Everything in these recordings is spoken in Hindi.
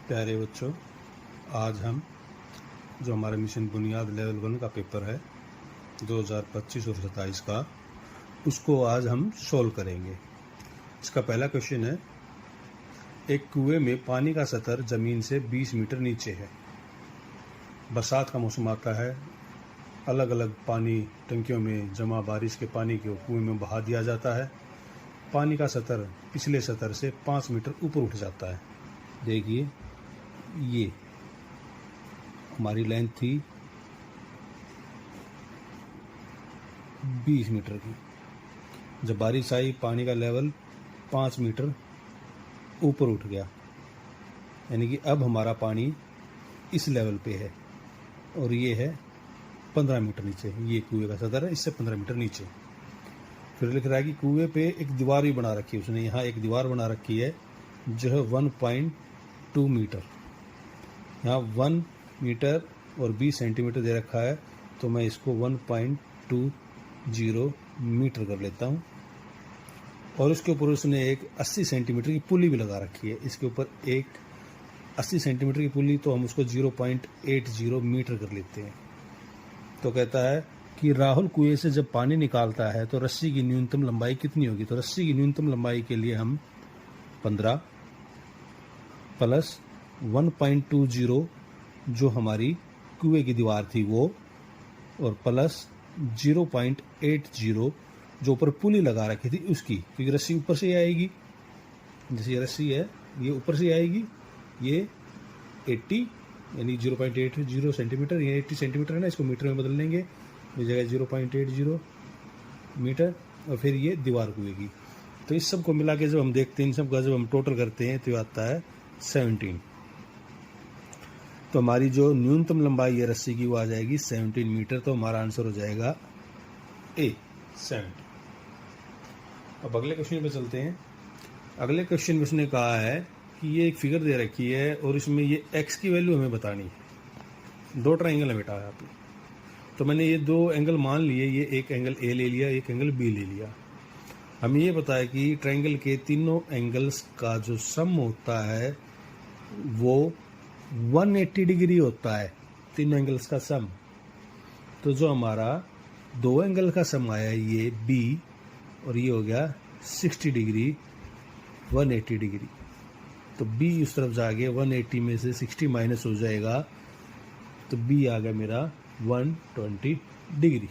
प्यारे बच्चों, आज हम जो हमारा मिशन बुनियाद लेवल 1 का पेपर है 2025 और 27 का, उसको आज हम सोल्व करेंगे। इसका पहला क्वेश्चन है, एक कुएं में पानी का सतह ज़मीन से 20 मीटर नीचे है। बरसात का मौसम आता है, अलग अलग पानी टंकियों में जमा बारिश के पानी को कुएं में बहा दिया जाता है। पानी का सतह पिछले सतह से 5 मीटर ऊपर उठ जाता है। देखिए, ये हमारी लेंथ थी 20 मीटर की। जब बारिश आई, पानी का लेवल 5 मीटर ऊपर उठ गया, यानी कि अब हमारा पानी इस लेवल पे है और ये है 15 मीटर नीचे। ये कुएं का सतह है, इससे 15 मीटर नीचे। फिर लिख रहा है कि कुएं पे एक दीवार भी बना रखी है उसने। यहाँ एक दीवार बना रखी है जो है 1.2 मीटर। यहाँ 1 मीटर और 20 सेंटीमीटर दे रखा है, तो मैं इसको 1.20 मीटर कर लेता हूँ। और उसके ऊपर उसने एक 80 सेंटीमीटर की पुली भी लगा रखी है। इसके ऊपर एक 80 सेंटीमीटर की पुली, तो हम उसको 0.80 मीटर कर लेते हैं। तो कहता है कि राहुल कुएं से जब पानी निकालता है तो रस्सी की न्यूनतम लंबाई कितनी होगी। तो रस्सी की न्यूनतम लंबाई के लिए हम 15 प्लस 1.20 जो हमारी कुएं की दीवार थी वो, और प्लस 0.80 जो ऊपर पुली लगा रखी थी उसकी, क्योंकि रस्सी ऊपर से ही आएगी। जैसे ये रस्सी है, ये ऊपर से आएगी। ये 80 यानी 0.80 सेंटीमीटर, ये 80 सेंटीमीटर है ना, इसको मीटर में बदल लेंगे। इस जगह 0.80 मीटर, और फिर ये दीवार कुएं की। तो इस सब को मिला के जब हम देखते हैं, इन सब का जब हम टोटल करते हैं तो आता है 17। तो हमारी जो न्यूनतम लंबाई है रस्सी की वो आ जाएगी 17 मीटर। तो हमारा आंसर हो जाएगा ए, 7। अब अगले क्वेश्चन पे चलते हैं। अगले क्वेश्चन में उसने कहा है कि ये एक फिगर दे रखी है और इसमें ये एक्स की वैल्यू हमें बतानी है। 2 ट्राइंगल है बेटा यहाँ पे, तो मैंने ये 2 एंगल मान लिए। ये एक एंगल ए ले लिया, एक एंगल बी ले लिया। हमें ये पता है कि ट्राइंगल के तीनों एंगल्स का जो सम होता है वो 180 डिग्री होता है, तीनों एंगल्स का सम। तो जो हमारा 2 एंगल का सम आया, ये बी और ये हो गया 60 डिग्री, 180 डिग्री। तो बी उस तरफ जाके 180 में से 60 माइनस हो जाएगा, तो बी आ गया मेरा 120 डिग्री।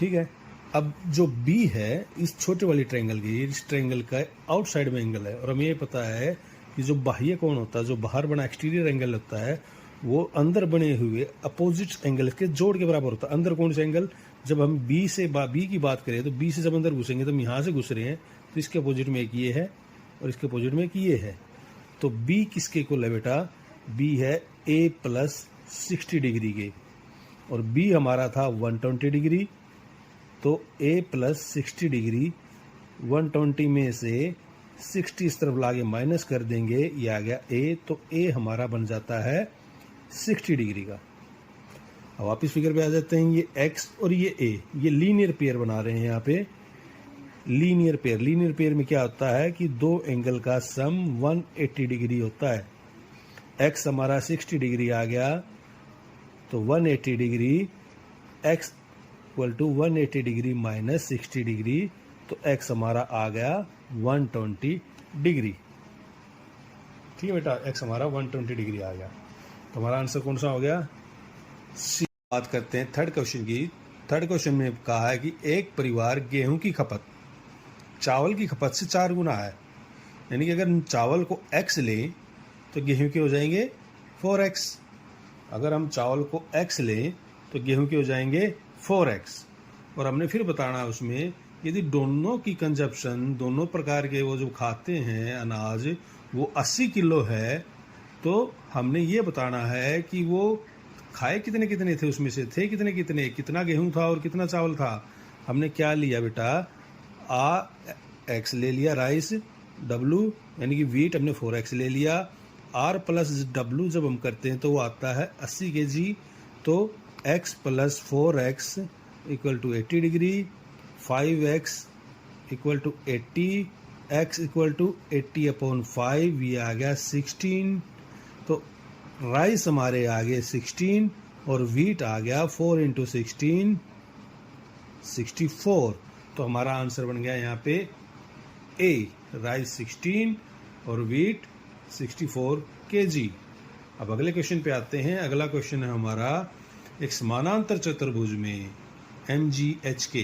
ठीक है। अब जो बी है इस छोटे वाली ट्रायंगल की, इस ट्रायंगल का आउटसाइड में एंगल है, और हमें ये पता है कि जो बाह्य कोण होता है, जो बाहर बना एक्सटीरियर एंगल होता है, वो अंदर बने हुए अपोजिट एंगल के जोड़ के बराबर होता है। अंदर कौन सा एंगल, जब हम बी की बात करें तो बी से जब अंदर घुसेंगे तो हम यहाँ से घुस रहे हैं, तो इसके अपोजिट में एक ये है और इसके अपोजिट में एक ये है। तो बी किसके इक्वल है बेटा, बी है ए प्लस 60 डिग्री के, और बी हमारा था 120 डिग्री। तो ए प्लस 60 डिग्री, 120 में से 60 इस तरफ लाके माइनस कर देंगे, ये आ गया ए। तो ए हमारा बन जाता है 60 डिग्री का। अब वापिस फिगर पे आ जाते हैं। ये एक्स और ये ए, ये लीनियर पेयर बना रहे हैं यहाँ पे। लीनियर पेयर में क्या होता है कि 2 एंगल का सम 180 डिग्री होता है। एक्स हमारा 60 डिग्री आ गया, तो 180 degree, x equal to 180 degree minus 60 degree, तो एक्स हमारा आ गया 120 डिग्री। ठीक है बेटा, एक्स हमारा 120 डिग्री आ गया। तो हमारा आंसर कौन सा हो गया, सी। बात करते हैं थर्ड क्वेश्चन की। थर्ड क्वेश्चन में कहा है कि एक परिवार गेहूं की खपत चावल की खपत से 4 गुना है। यानी कि अगर हम चावल को x लें तो गेहूं के हो जाएंगे 4x। अगर हम चावल को x लें तो गेहूं के हो जाएंगे 4x। और हमने फिर बताना है उसमें, यदि दोनों की कंजप्शन, दोनों प्रकार के वो जो खाते हैं अनाज, वो 80 किलो है, तो हमने ये बताना है कि वो खाए कितने कितने थे, उसमें से थे कितने कितने, कितना गेहूं था और कितना चावल था। हमने क्या लिया बेटा, एक्स ले लिया, राइस, डब्लू यानी कि वीट हमने 4x ले लिया, आर प्लस डब्लू जब हम करते हैं तो वो आता है 80 kg। तो x plus 4x equal to 80 degree, 5x equal to 80 x equal to 80/5, ये आ गया 16। तो राइस हमारे आ गए 16 और वीट आ गया 4 × 16 64। तो हमारा आंसर बन गया यहाँ पे ए, राइस 16 और वीट 64 kg। अब अगले क्वेश्चन पे आते हैं। अगला क्वेश्चन है हमारा, एक समानांतर चतुर्भुज में MGHK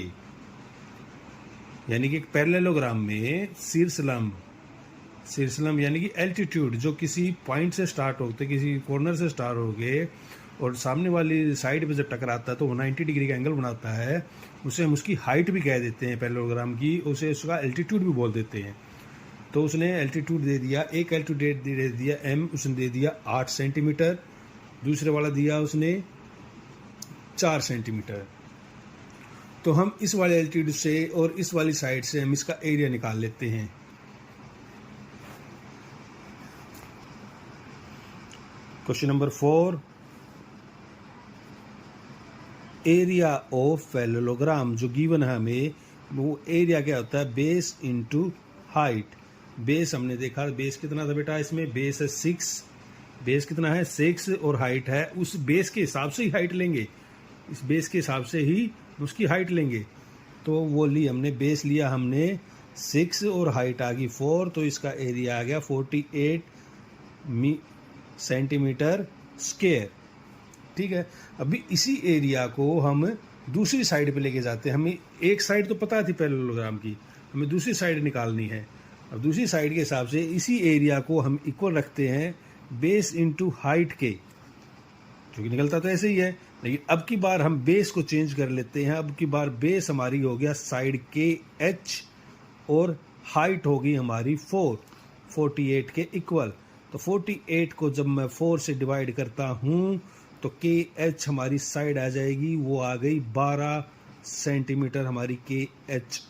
यानी कि एक पैरेललोग्राम में शीर्षलंब यानी कि एल्टीट्यूड जो किसी पॉइंट से स्टार्ट होते, किसी कॉर्नर से स्टार्ट हो गए और सामने वाली साइड पे जब टकराता है तो वो 90 डिग्री का एंगल बनाता है, उसे हम उसकी हाइट भी कह देते हैं पैरेललोग्राम की, उसे उसका एल्टीट्यूड भी बोल देते हैं। तो उसने एल्टीट्यूड दे दिया, एक एल्टीट्यूड दे दिया m, उसने दे दिया 8 सेंटीमीटर, दूसरे वाला दिया उसने 4 सेंटीमीटर। तो हम इस वाले एल्टीट्यूड से और इस वाली साइड से हम इसका एरिया निकाल लेते हैं। Question number 4, area of parallelogram जो गिवन है हमें, वो एरिया क्या होता है, बेस इनटू हाइट। बेस हमने देखा, बेस कितना था बेटा, इसमें बेस है 6, बेस कितना है 6 और हाइट है, उस बेस के हिसाब से ही हाइट लेंगे, इस बेस के हिसाब से ही उसकी हाइट लेंगे। तो वो ली हमने, बेस लिया हमने 6 और हाइट आ गई 4, तो इसका एरिया आ गया 48 सेंटीमीटर स्क्वायर। ठीक है, अभी इसी एरिया को हम दूसरी साइड पे लेके जाते हैं। हमें एक साइड तो पता थी पैरेललोग्राम की, हमें दूसरी साइड निकालनी है। अब दूसरी साइड के हिसाब से इसी एरिया को हम इक्वल रखते हैं बेस इनटू हाइट के, जो कि निकलता तो ऐसे ही है, लेकिन अब की बार हम बेस को चेंज कर लेते हैं। अब की बार बेस हमारी हो गया साइड के h और हाइट होगी हमारी 48 के इक्वल। तो 48 को जब मैं 4 से डिवाइड करता हूँ तो के एच हमारी साइड आ जाएगी, वो आ गई 12 सेंटीमीटर हमारी के एच